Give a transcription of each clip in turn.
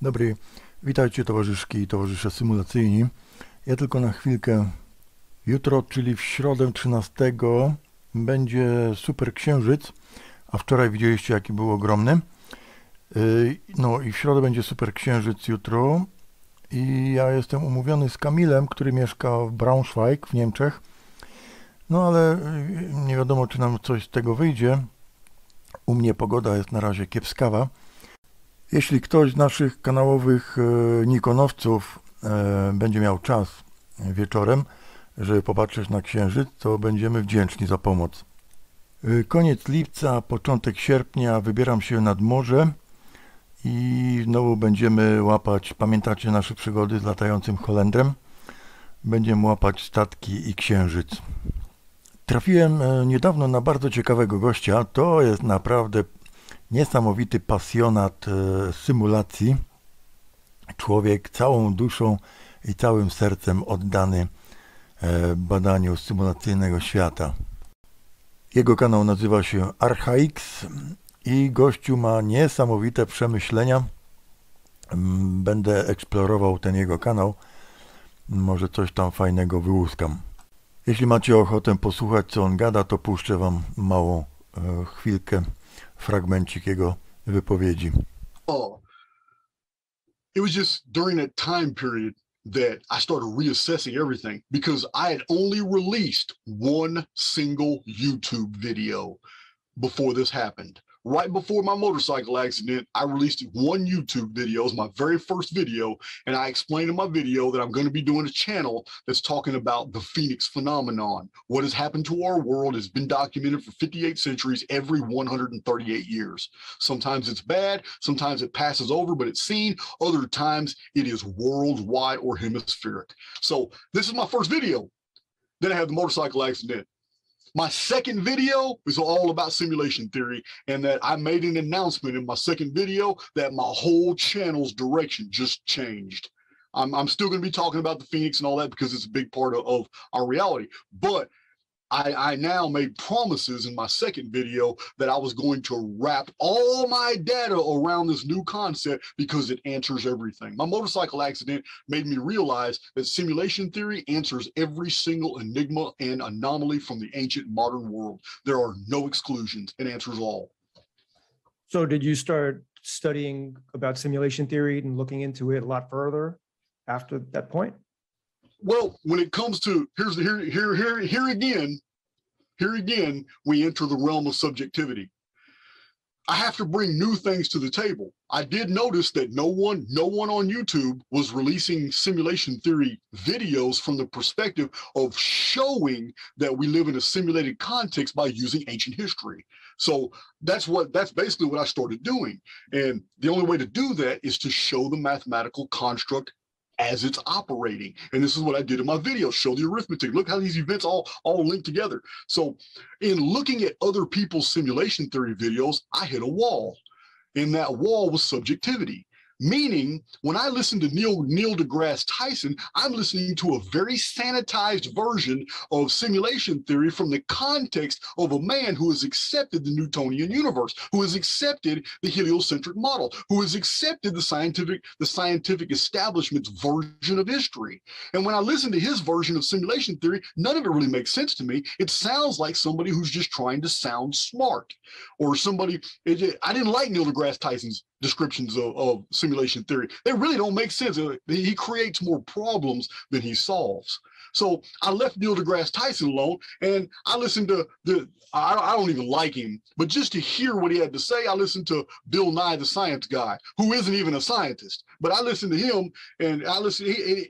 Dobry, witajcie towarzyszki i towarzysze symulacyjni. Ja tylko na chwilkę. Jutro, czyli w środę 13, będzie super księżyc, a wczoraj widzieliście, jaki był ogromny. No i w środę będzie super księżyc jutro i ja jestem umówiony z Kamilem, który mieszka w Braunschweig w Niemczech. No ale nie wiadomo, czy nam coś z tego wyjdzie. U mnie pogoda jest na razie kiepskawa. Jeśli ktoś z naszych kanałowych nikonowców będzie miał czas wieczorem, żeby popatrzeć na księżyc, to będziemy wdzięczni za pomoc. Koniec lipca, początek sierpnia wybieram się nad morze i znowu będziemy łapać, pamiętacie nasze przygody z latającym Holendrem? Będziemy łapać statki i księżyc. Trafiłem niedawno na bardzo ciekawego gościa. To jest naprawdę niesamowity pasjonat symulacji. Człowiek całą duszą i całym sercem oddany badaniu symulacyjnego świata. Jego kanał nazywa się Archaix i gościu ma niesamowite przemyślenia. Będę eksplorował ten jego kanał. Może coś tam fajnego wyłuskam. Jeśli macie ochotę posłuchać, co on gada, to puszczę wam małą chwilkę, fragmencik jego wypowiedzi. It was just during that time period that I started reassessing everything because I had only released one single YouTube video before this happened. Right before my motorcycle accident, I released one YouTube video. It was my very first video, and I explained in my video that I'm going to be doing a channel that's talking about the Phoenix phenomenon. What has happened to our world has been documented for 58 centuries, every 138 years. Sometimes it's bad, sometimes it passes over, but it's seen. Other times it is worldwide or hemispheric. So this is my first video. Then I had the motorcycle accident. My second video was all about simulation theory, and that I made an announcement in my second video that my whole channel's direction just changed. I'm still going to be talking about the Phoenix and all that because it's a big part of our reality. But I now made promises in my second video that I was going to wrap all my data around this new concept because it answers everything. My motorcycle accident made me realize that simulation theory answers every single enigma and anomaly from the ancient modern world. There are no exclusions. It answers all. So did you start studying about simulation theory and looking into it a lot further after that point? Well, when it comes to here again, we enter the realm of subjectivity. I have to bring new things to the table. I did notice that no one on YouTube was releasing simulation theory videos from the perspective of showing that we live in a simulated context by using ancient history. So that's basically what I started doing. And the only way to do that is to show the mathematical construct as it's operating. And this is what I did in my video, show the arithmetic. Look how these events all link together. So in looking at other people's simulation theory videos, I hit a wall. And that wall was subjectivity. Meaning, when I listen to Neil deGrasse Tyson, I'm listening to a very sanitized version of simulation theory from the context of a man who has accepted the Newtonian universe, who has accepted the heliocentric model, who has accepted the scientific establishment's version of history. And when I listen to his version of simulation theory, none of it really makes sense to me. It sounds like somebody who's just trying to sound smart, or somebody. I didn't like Neil deGrasse Tyson's descriptions of simulation theory. They really don't make sense. He creates more problems than he solves. So I left Neil deGrasse Tyson alone, and I listened to I don't even like him, but just to hear what he had to say, I listened to Bill Nye, the science guy, who isn't even a scientist, but I listened to him, and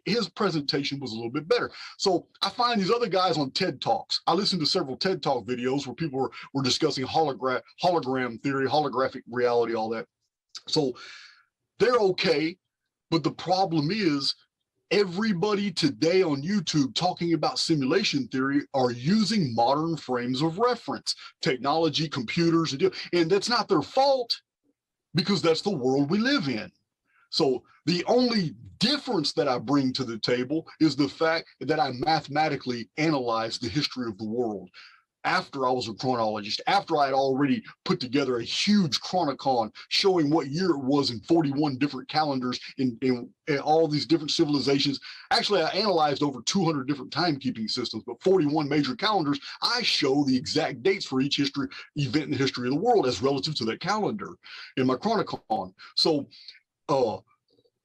his presentation was a little bit better. So I find these other guys on TED Talks. I listened to several TED Talk videos where people were discussing hologram theory, holographic reality, all that. So they're okay, but the problem is everybody today on YouTube talking about simulation theory are using modern frames of reference, technology, computers, and that's not their fault because that's the world we live in. So the only difference that I bring to the table is the fact that I mathematically analyze the history of the world. after I was a chronologist, after I had already put together a huge chronicon showing what year it was in 41 different calendars in all these different civilizations. Actually, I analyzed over 200 different timekeeping systems, but 41 major calendars. I show the exact dates for each history event in the history of the world as relative to that calendar in my chronicon. So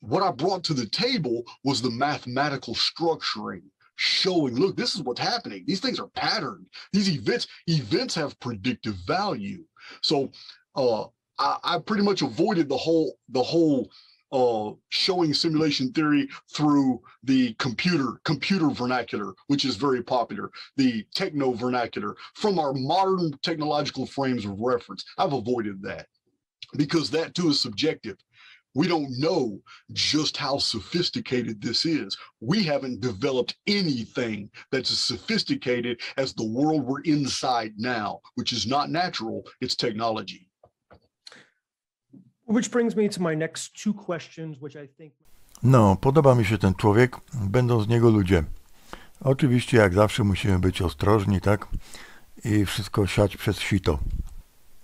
what I brought to the table was the mathematical structuring, showing, look, this is what's happening. These things are patterned. These events have predictive value. So I pretty much avoided the whole showing simulation theory through the computer vernacular, which is very popular, the techno vernacular, from our modern technological frames of reference. I've avoided that because that too is subjective. We don't know just how sophisticated this is. We haven't developed anything that's as sophisticated as the world we're inside now, which is not natural, it's technology. Which brings me to my next two questions, which I think... No, podoba mi się ten człowiek, będą z niego ludzie. Oczywiście, jak zawsze, musimy być ostrożni, tak? I wszystko siać przez sito.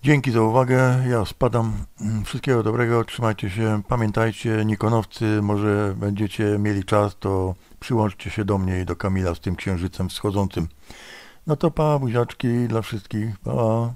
Dzięki za uwagę, ja spadam. Wszystkiego dobrego, trzymajcie się. Pamiętajcie, Nikonowcy, może będziecie mieli czas, to przyłączcie się do mnie i do Kamila z tym księżycem wschodzącym. No to pa, buziaczki dla wszystkich, pa.